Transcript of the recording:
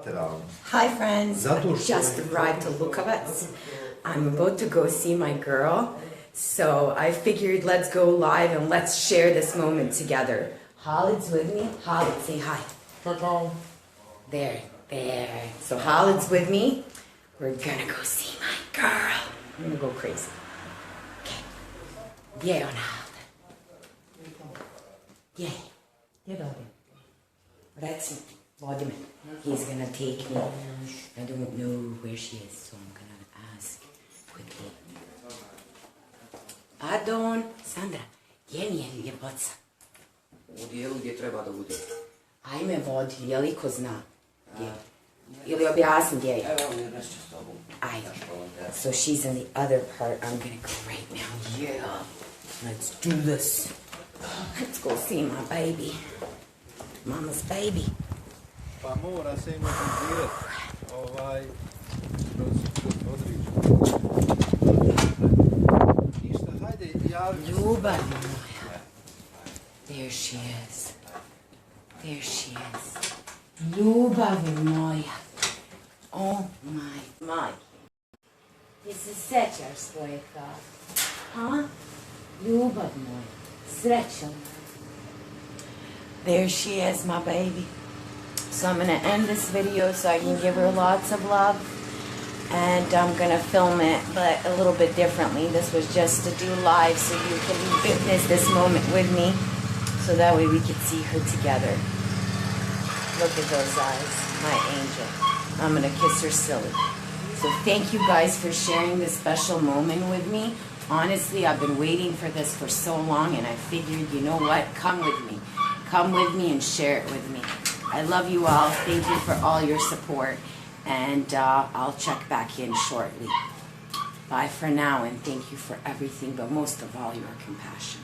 lateralno. Hi friends, Zato što just arrived to Lukavac. I'm about to go see my girl, so I figured let's go live and let's share this moment together. Khalid's with me. Khalid, say hi. There. So Khalid's with me. We're gonna go see my girl. I'm gonna go crazy. Okay. Gdje je ona? Gdje je Dodi? Reci, vodi me. He's gonna take me. I don't know where she is, so I'm gonna ask quickly. Pardon, Sandra, gdje mi je ljepoca? U dijelu gdje treba da bude. Ajme vodi, je li ko zna? Gdje? Ili objasni gdje je? Evo mi nešto s tobom. Ajde. So she's in the other part. I'm gonna go right now. Yeah. Let's do this. Let's go see my baby. Mama's baby. Pa mora se imobilizirati kroz odričaj. Ništa, hajde, javi. Ljubav moja. There she is. There she is. Ljubav moja. Oh my. Jesi se sećaš svoje tate? Ha? Ljubav moja. Sreća. There she is, my baby. So I'm going to end this video so I can give her lots of love. And I'm going to film it, but a little bit differently. This was just to do live so you can witness this moment with me. So that way we could see her together. Look at those eyes, my angel. I'm going to kiss her silly. So thank you guys for sharing this special moment with me. Honestly, I've been waiting for this for so long, and I figured, you know what, come with me. Come with me and share it with me. I love you all. Thank you for all your support, and I'll check back in shortly. Bye for now, and thank you for everything, but most of all, your compassion.